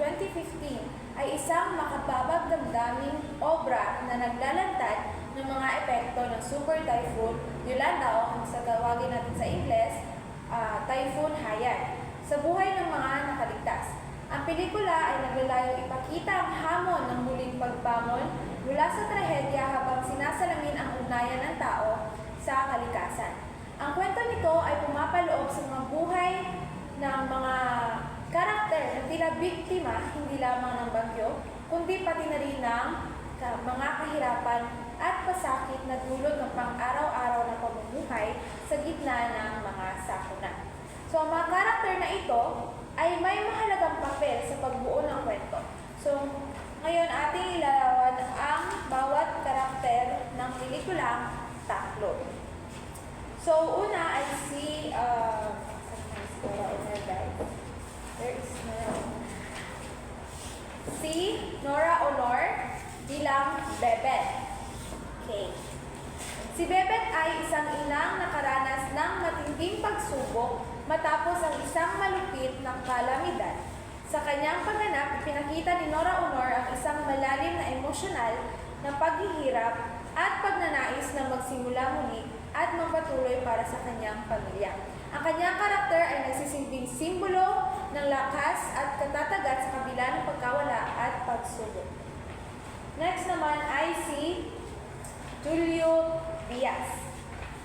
2015 ay isang makababagdamdaming obra na naglalantad ng mga epekto ng Super Typhoon Yolanda o kung sa tawagin natin sa Ingles, Typhoon Haiyan sa buhay ng mga nakaligtas. Ang pelikula ay naglalayong ipakita ang hamon ng muling pagbangon mula sa trahedya habang sinasalamin ang ugnayan ng tao sa kalikasan. Ang kwento nito ay pumapaloob sa mga buhay ng mga karakter na tila biktima hindi lamang ng bagyo, kundi pati na rin ng mga kahirapan at pasakit na dulot ng pang-araw-araw na pamumuhay sa gitna ng mga sakuna. So, ang mga karakter na ito ay may mahalagang papel sa pagbuo ng kwento. So, ngayon ating ilalawan ang bawat karakter ng pelikulang tatlo. So, una ay si Nora Aunor bilang Bebet. Okay. Si Bebet ay isang inang nakaranas ng matinding pagsubok matapos ang isang malupit na kalamidad. Sa kanyang pagganap, pinakita ni Nora Aunor ang isang malalim na emosyonal na paghihirap at pagnanais na magsimula muli at magpatuloy para sa kanyang pamilya. Ang kanyang karakter ay nagsisilbing simbolo ng lakas at katatagan sa kabila ng pagkawala at pagsubok. Next naman ay si Julio Diaz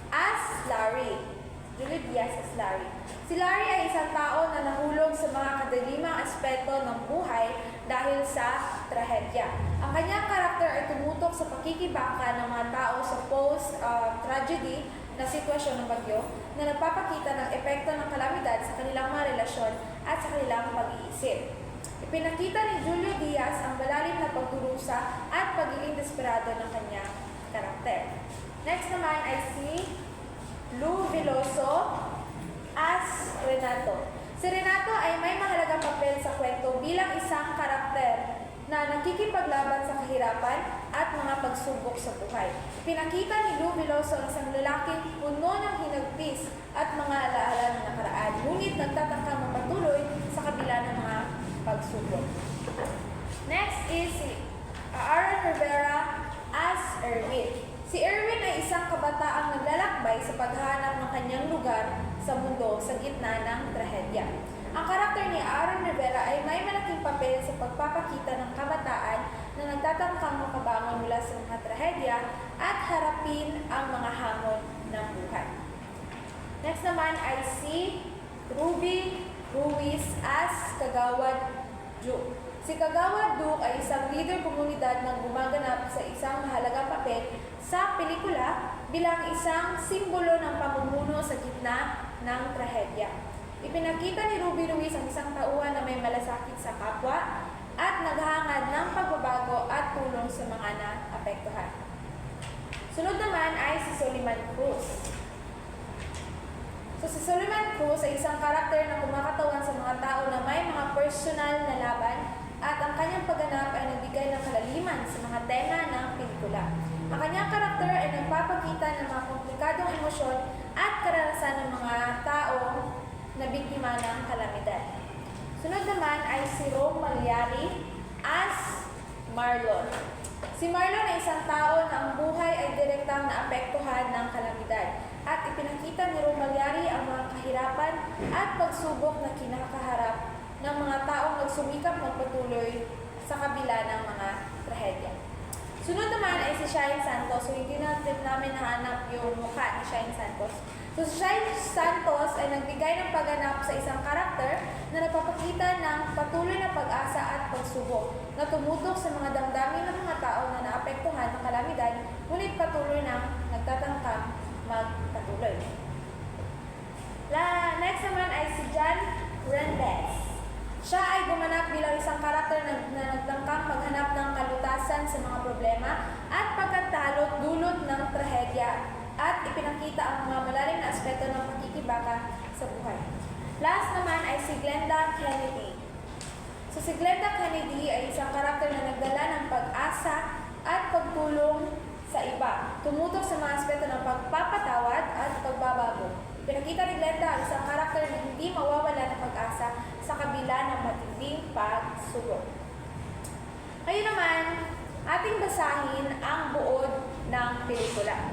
as Larry. Julio Diaz as Larry. Si Larry ay isang tao na nahulog sa mga kadilimang aspeto ng buhay dahil sa trahedya. Ang kanyang karakter ay tumutok sa pakikibaka ng mga tao sa post-tragedy na sitwasyon ng bagyo na nagpapakita ng epekto ng kalamidad sa kanilang mga relasyon at sa kanilang pag-iisip. Ipinakita ni Julio Diaz ang malalim na pagdurusa at pagiging desperado ng kanyang karakter. Next naman ay si Lou Veloso as Renato. Si Renato ay may mahalagang papel sa kwento bilang isang karakter na nakikipaglaban sa kahirapan at mga pagsubok sa buhay. Pinakita ni Lou Veloso ang isang lalaking puno ng hinagpis at mga alaala ng nakaraan, ngunit nagtatangkang magpatuloy sa kabila ng mga pagsubok. Next is si Aaron Rivera as Erwin. Si Erwin ay isang kabataang naglalakbay sa paghahanap ng kanyang lugar sa mundo sa gitna ng trahedya. Ang karakter ni Aaron Rivera ay may malaking papel sa pagpapakita ng kabataan na nagtatangkang makabangon mula sa mga trahedya at harapin ang mga hamon ng buhay. Next naman ay si Ruby Ruiz as Kagawad Duke. Si Kagawad Duke ay isang leader komunidad na gumaganap sa isang mahalagang papel sa pelikula bilang isang simbolo ng pamumuno sa gitna ng trahedya. Ipinakita ni Ruby Ruiz ang isang tauhan na may malasakit sa kapwa at naghahangad ng pagbabago at tulong sa mga naapektuhan. Sunod naman ay si Soliman Cruz. So si Soliman Cruz ay isang karakter na kumakatawan sa mga tao na may mga personal na laban at ang kanyang pagganap ay nagbigay ng kalaliman sa mga tema ng pelikula. Ang kanyang karakter ay nagpapakita ng mga komplikadong emosyon at karanasan ng mga tao na biktima ng kalamidad. Sunod naman ay si Rome Maliari as Marlon. Si Marlon ay isang tao na ang buhay ay direktang naapektuhan ng kalamidad at ipinakita ni Rome Maliari ang mga kahirapan at pagsubok na kinakaharap ng mga taong nagsumikap magpatuloy sa kabila ng mga trahedya. Sunod naman ay si Shine Santos. So hindi namin nahanap yung mukha ni Shine Santos. So si Shine Santos ay nagbigay ng pagganap sa isang karakter na nagpapakita ng patuloy na pag-asa at pagsubok na tumutok sa mga damdamin ng mga tao na naapektuhan ng kalamidad, ngunit patuloy na nagtatangkang magpatuloy. Next naman ay si John Rendes. Siya ay gumanap bilang isang karakter na nagtangkang maghanap ng kalutasan sa mga problema at pagkatalot dulot ng trahedya at ipinakita ang mga malalim na aspeto ng pakikibaka sa buhay. Last naman ay si Glenda Kennedy. So si Glenda Kennedy ay isang karakter na nagdala ng pag-asa at pagtulong sa iba, tumutok sa mga aspeto ng pagpapatawad at pagbabago. Pinakita ni Glenda ang isang karakter na hindi mawawala ng pag-asa sa kabila ng matinding pagsubok. pagsubok. Ngayon naman, ating basahin ang buod ng pelikula.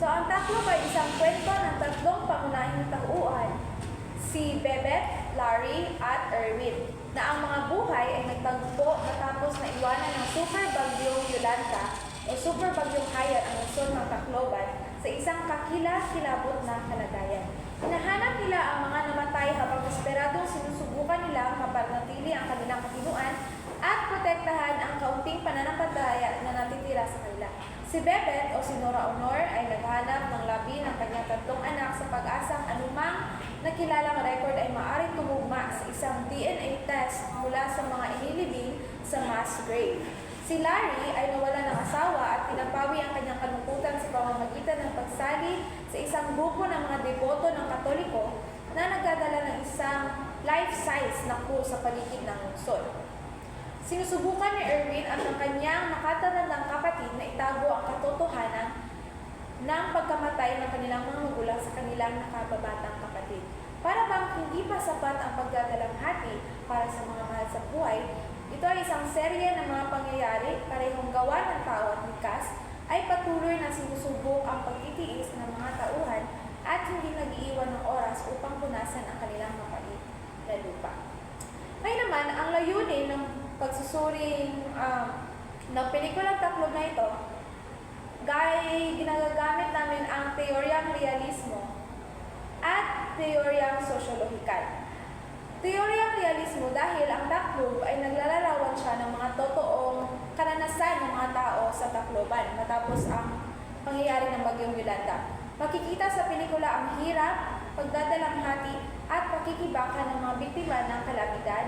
So, ang Tacloban ay isang kwento ng tatlong pangunahing tauhan, si Bebet, Larry, at Erwin, na ang mga buhay ay nagtagpo matapos na iwanan ng super bagyong Yolanda o super bagyong Haiyan ang lungsod ng Tacloban sa isang kakilabot na kalagayan. Hinahanap nila ang mga namatay habang desperadong sinusubukan nila mapanatili ang kanilang katinoan at protektahan ang kaunting pananampalataya na natitira sa kanila. Si Bebet o si Nora Honor ay naghanap ng labi ng kanyang tatlong anak sa pag-asang anumang nakilalang record ay maaaring tumugma sa isang DNA test mula sa mga inilibing sa mass grave. Si Larry ay nawala ng asawa at pinapawi ang kanyang kalungkutan sa pamamagitan ng pagsali sa isang grupo ng mga deboto ng Katoliko na nagdadala ng isang life-size na krus sa paligid ng lungsod. Sinusubukan ni Erwin at ng kanyang nakatatandang kapatid na itago ang katotohanan ng pagkamatay ng kanilang mga magulang sa kanilang nakababatang kapatid. Para bang hindi pa sapat ang pagdadalamhati para sa mga mahal sa buhay, ito ay isang serye ng mga pangyayari parehong gawa ng tao at likas ay patuloy na sinusubok ang pagtitiis ng mga tauhan at hindi nag-iiwan ng oras upang punasan ang kanilang mapait na lupa. Ngayon naman, ang layunin ng pagsusuring ng pelikulang Taclob na ito, ginagamit namin ang teoryang realismo at teoryang sosyolohikal. Teoryang realismo dahil ang Taclob ay naglalarawan siya ng mga totoong karanasan ng mga tao sa Tacloban matapos ang pangyayari ng Bagyong Yolanda. Makikita sa pelikula ang hirap, pagdadalamhati at pakikibaka ng mga biktima ng kalamidad.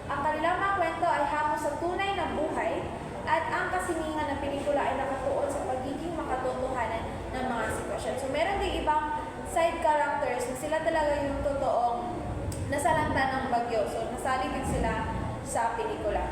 Ang kanilang mga kwento ay hango sa tunay na buhay at ang kasiningan ng pelikula ay nakatuon sa pagiging makatotohanan ng mga sitwasyon. So meron din ibang side characters na sila talaga yung totoong nasalanta ng bagyo. So nasali din sila sa pelikula.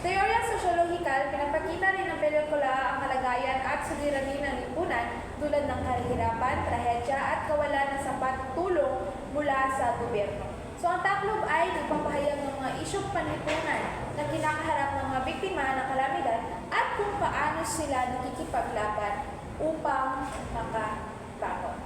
Teorya sosyolohikal, pinapakita rin ng pelikula ang kalagayan at suliranin ng lipunan tulad ng kahirapan, trahedya at kawalan ng sapat tulong mula sa gobyerno. So ang Taclob ay nagpapahayag ng mga isyong panlipunan na kinakaharap ng mga biktima ng kalamidad at kung paano sila nakikipaglaban upang makabangon.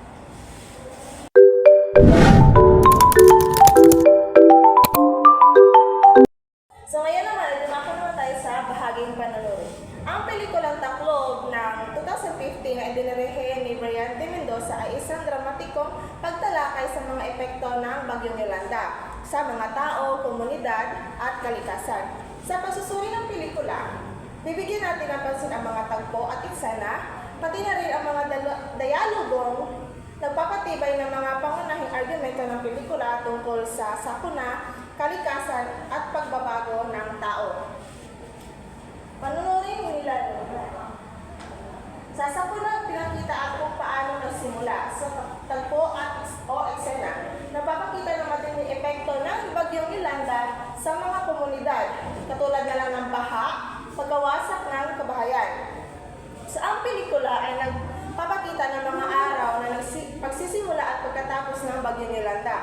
So ngayon naman, dumako naman tayo sa bahaging panonood. Ang pelikulang Taclob ng 2015 na idinirehe ni Brian De Mendoza ay isang dramatikong pagtalakay sa mga epekto ng Bagyong Yolanda sa mga tao, komunidad at kalikasan. Sa pagsusuri ng pelikula, bibigyan natin ng pansin ang mga tagpo at eksena, pati na rin ang mga dialogong nagpapatibay ng mga pangunahing argumento ng pelikula tungkol sa sakuna, kalikasan at pagbabago ng tao. Panunurin nila. Sa sakuna, pinakita at kung paano nagsimula sa tagpo at o eksena. Napapakita ng matinding epekto ng Bagyong Yolanda sa mga komunidad, katulad na lang ng baha, pagkawasak ng kabahayan. Sa ang pelikula ay nagpapakita ng mga araw na pagsisimula at pagkatapos ng Bagyong Yolanda,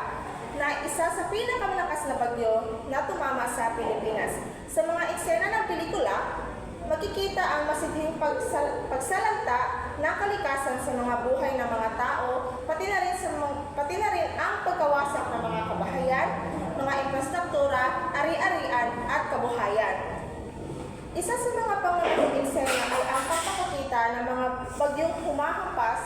na isa sa pinakamalakas na bagyo na tumama sa Pilipinas. Sa mga eksena ng pelikula, makikita ang masidhing pagsalanta ng kalikasan sa mga buhay ng mga tao, pati na rin ang pagkawasak ng mga kabahayan, mga infrastruktura, ari-arian at kabuhayan. Isa sa mga pangunahing eksena ay ang pagpapakita ng mga bagyong humahampas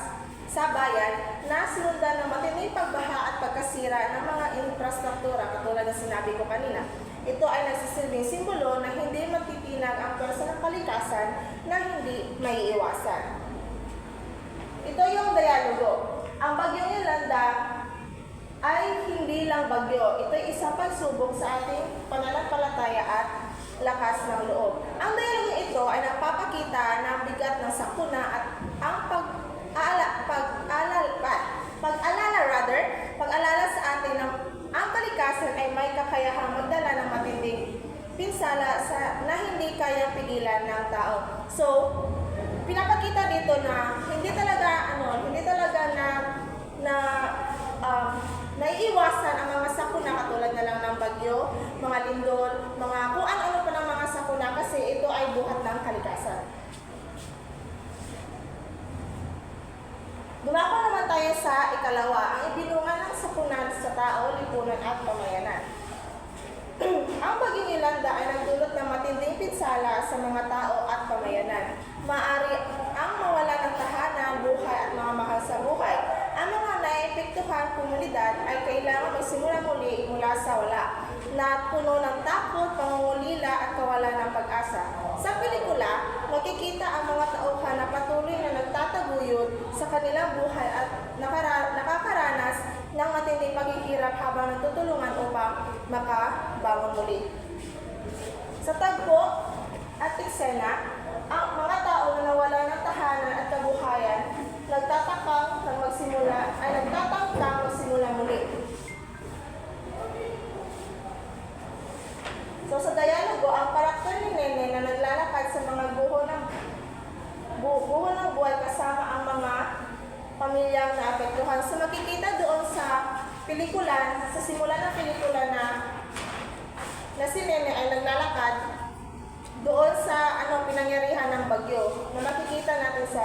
sa bayan na sinundan ng matinding pagbaha at pagkasira ng mga infrastruktura katulad na sinabi ko kanina. Ito ay nagsisilbing simbolo na hindi magtitinag ang pwersa ng kalikasan na hindi maiiwasan. Ito yung dialogo. Ang Bagyong Yolanda ay hindi lang bagyo. Ito ay isang pagsubok sa ating pananampalataya at lakas ng loob. Ang dialogo ito ay nagpapakita ng bigat ng sakuna at ang pag-alala sa atin ng ang kalikasan ay may kakayahang magdala ng matinding pinsala na hindi kayang pigilan ng tao. So, pinapakita dito na hindi talaga Naiiwasan ang mga sakuna katulad na lang ng bagyo, mga lindol, mga kung ano-ano pa ng mga sakuna kasi ito ay buhat ng kalikasan. Dumako naman tayo sa ikalawa, ang ibinunga ng sakuna sa tao, lipunan at pamayanan. Ang bagyong Yolanda ay nagdulot ng matinding pinsala sa mga tao at pamayanan. Maaari ang mawala ng tahanan, buhay at mga mahal sa buhay. Ang mga naepektuhan komunidad ay kailangan magsimula muli mula sa wala, na puno ng takot, pangungulila at kawalan ng pag-asa. Sa pelikula, makikita ang mga tauhan na patuloy na nagtataguyod sa kanilang buhay at nakakaranas ng matinding paghihirap habang nagtutulungan upang makabangon muli. Sa tagpo at eksena, ang mga tao na nawala ng tahanan at kabuhayan nagtatangkang magsimula muli. So sa dialogo, ang karakter ni Nene na naglalakad sa mga buho ng buhay kasama ang mga pamilyang naapektuhan. So makikita doon sa pelikula, sa simula ng pelikula na si Nene ay naglalakad doon sa pinangyarihan ng bagyo na makikita natin sa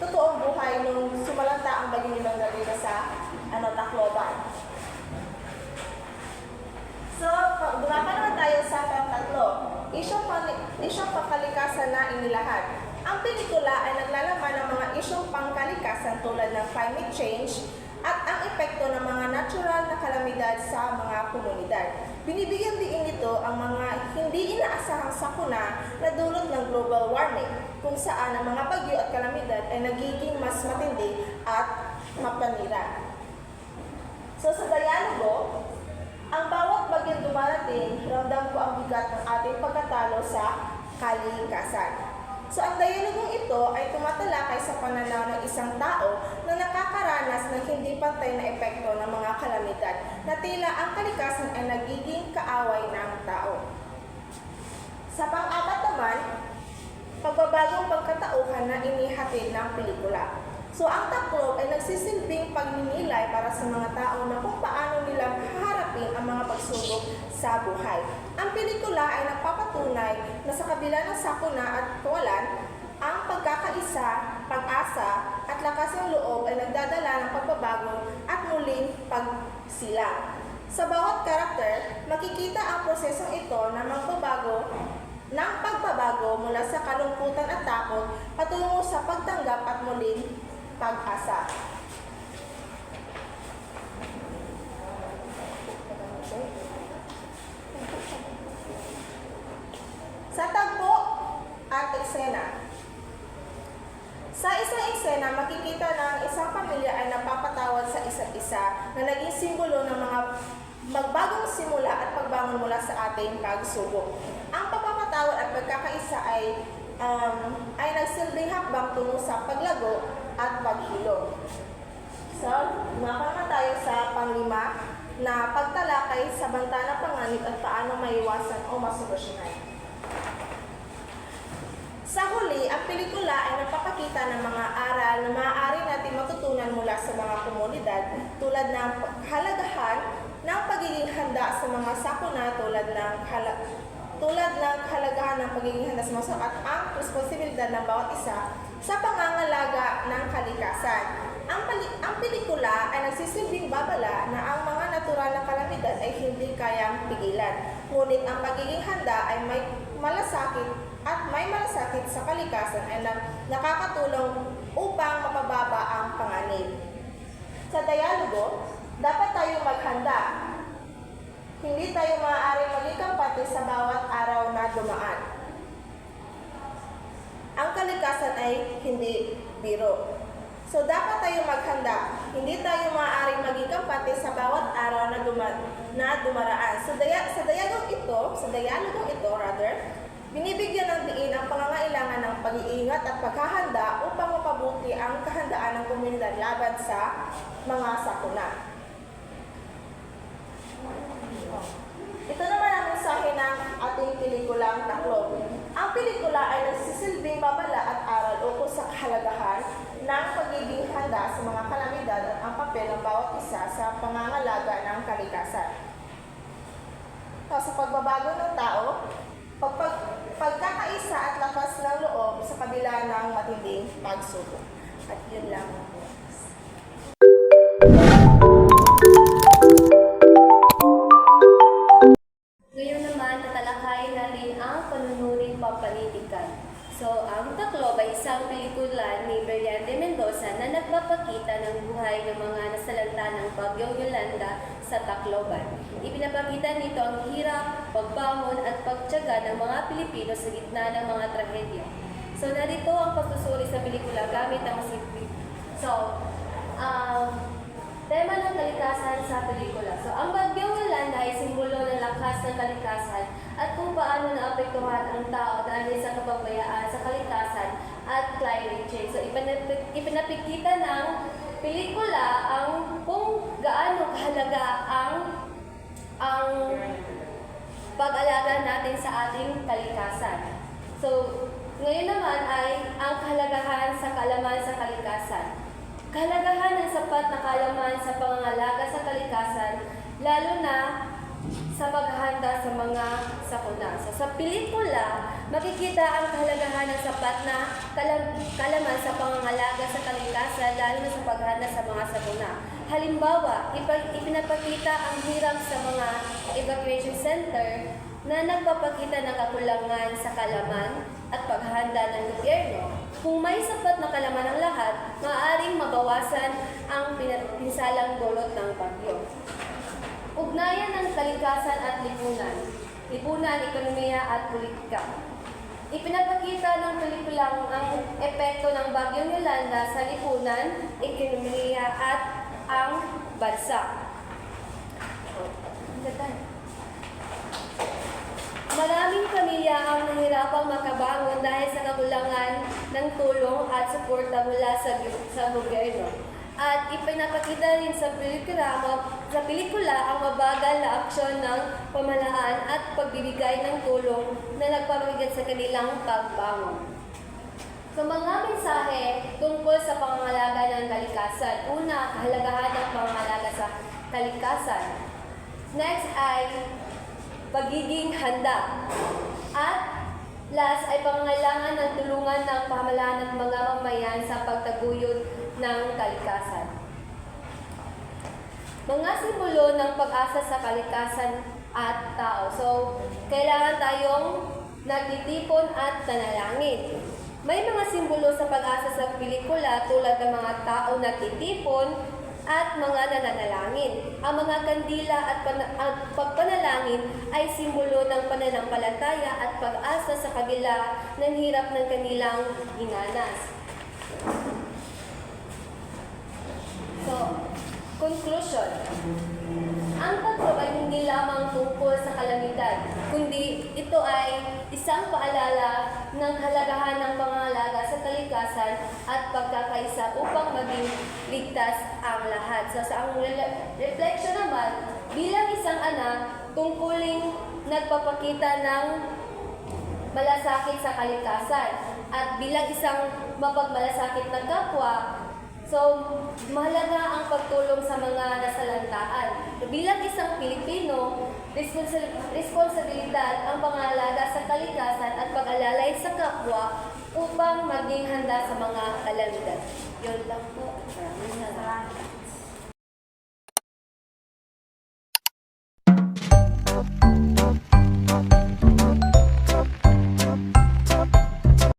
totoong buhay nung sumalanta ang bagyo nilang dito sa Tacloban. So, dumapa naman tayo sa pang-tatlo. Isyong pangkalikasan na inilahad. Ang pelikula ay naglalaman ng mga isyong pangkalikasan tulad ng climate change at ang epekto ng mga natural na kalamidad sa mga komunidad. Binibigyan din nito ang mga hindi inaasahang sakuna na dulot ng global warming, kung saan ang mga bagyo at kalamidad ay nagiging mas matindi at mapanira. So sa dialogo, ang bawat bagyong dumarating, ramdam ko ang bigat ng ating pagkatalo sa kalikasan. So ang dialogong ito ay tumatalakay sa pananaw ng isang tao na nakakaranas ng hindi pantay na epekto ng mga kalamidad na tila ang kalikasan ay nagiging kaaway ng tao. Sa pang-apat naman, pagbabagong pagkatauhan na inihatid ng pelikula. So ang Tacloban ay nagsisilbing pagninilay para sa mga tao na kung paano nila haharapin ang mga pagsubok sa buhay. Ang pelikula ay nagpapatunay na sa kabila ng sakuna at kawalan, ang pagkakaisa, pag-asa at lakas ng loob ay nagdadala ng pagbabago at muling pagsilang. Sa bawat karakter, makikita ang prosesong ito ng pagbabago mula sa kalungkutan at takot patungo sa pagtanggap at muling pag-asa. Sa tagpo at eksena. Sa isang eksena, makikita na ang isang pamilya ay napapatawad sa isa't isa na naging simbolo ng mga magbagong simula at pagbangon mula sa ating pagsubok. Ang pagpapatawad at pagkakaisa ay nagsilbing hakbang tungo sa paglago at paghilom. So, makakalma tayo sa panglima na pagtalakay sa banta ng panganib at paano maiwasan o masolusyonan. Sa huli, ang pelikula ay nagpapakita ng mga aral na maaari natin matutunan mula sa mga komunidad tulad ng kahalagahan ng pagiging handa sa mga sakuna tulad ng kahalagahan ng pagiging handa sa mga at ang responsibilidad ng bawat isa sa pangangalaga ng kalikasan. Ang pelikula ay nagsisilbing babala na ang mga natural na kalamidad ay hindi kayang pigilan. Ngunit ang pagiging handa ay may malasakit sa kalikasan ay nakakatulong upang mapababa ang panganib. Sa dialogo, dapat tayo maghanda. Hindi tayo maaaring maging kampante sa bawat araw na dumaan. Ang kalikasan ay hindi biro. So dapat tayo maghanda. Hindi tayo maaaring maging kampante sa bawat araw na dumaraan. Sa dialogong ito, binibigyan ng diin ang pangangailangan ng pag-iingat at paghahanda upang mapabuti ang kahandaan ng komunidad laban sa mga sakuna. Ito naman ang mensahe ng ating pelikulang Tacloban. Ang pelikula ay nagsisilbing babala at aral ukol sa kahalagahan ng pagiging handa sa mga kalamidad at ang papel ng bawat isa sa pangangalaga ng kalikasan. Sa pagbabago ng tao, pagkakaisa at lakas ng loob sa kabila ng matinding pagsubok. At yun lang po. Ngayon naman, tatalakayin natin ang panunuring pampanitikan. So, ang Tacloban ay isang pelikula ni Brian de Mendoza na nagpapakita ng buhay ng mga nasalanta ng Bagyong Yolanda sa Tacloban. Ipinapakita nito ang hirap, pagbangon at pagtiyaga ng mga Pilipino sa gitna ng mga trahedya. So, narito ang pagsusuri sa pelikula gamit ang musik. So, tema ng kalikasan sa pelikula. So, ang Bagyong Yolanda ay simbolo ng lakas ng kalikasan at kung paano naapektuhan ang tao dahil sa kapabayaan sa kalikasan at climate change. So, ipinapikita ng pelikula ang kung gaano kahalaga ang pag-alaga natin sa ating kalikasan. So, ngayon naman ay ang kahalagahan sa kaalaman sa kalikasan. Kahalagahan ng sapat na kaalaman sa pangangalaga sa kalikasan, lalo na sa paghahanda sa mga sakuna. So, sa pelikula, makikita ang kahalagahan ng sapat na kaalaman sa pangangalaga sa kalikasan, lalo na sa paghahanda sa mga sakuna. Halimbawa, ipinapakita ang hirap sa mga evacuation center na nagpapakita ng kakulangan sa kaalaman at paghahanda ng gobyerno. Kung may sapat na kaalaman ang lahat, maaaring mabawasan ang pinsalang dulot ng bagyo. Ugnayan ng kalikasan at lipunan, ekonomiya at politika. Ipinapakita ng pelikulang ang epekto ng Bagyong Yolanda sa lipunan, ekonomiya at ang bansa. Maraming pamilya ang nahirapang makabangon dahil sa kakulangan ng tulong at suporta mula sa gobyerno. At ipinapakita rin sa pelikula ang mabagal na aksyon ng pamahalaan at pagbibigay ng tulong na nagpapabigat sa kanilang pagbangon. So, mga mensahe tungkol sa pangangalaga ng kalikasan. Una, kahalagahan ng pangangalaga sa kalikasan. Next ay pagiging handa. At last ay pangangailangan ng tulungan ng pamahalaan at mga mamayan sa pagtaguyod ng kalikasan. Mga simbolo ng pag-asa sa kalikasan at tao. So, kailangan tayong nagtitipon at nanalangin. May mga simbolo sa pag-asa sa pelikula tulad ng mga tao nagtitipon at mga nananalangin. Ang mga kandila at pagpanalangin ay simbolo ng pananampalataya at pag-asa sa kabila ng hirap ng kanilang dinanas. So, conclusion. Ang Tacloban ay hindi lamang tungkol sa kalamidad, kundi ito ay isang paalala ng kahalagahan ng pangangalaga sa kalikasan at pagkakaisa upang maging ligtas ang lahat. So, sa ang reflection naman, bilang isang anak, tungkuling nagpapakita ng malasakit sa kalikasan at bilang isang mapagmalasakit na kapwa, so, mahalaga ang pagtulong sa mga nasalantaan. Bilang isang Pilipino, responsibilidad ang pangalaga sa kalikasan at pag-alalay sa kapwa upang maging handa sa mga kalamidad. Yun lang po. Maraming salamat.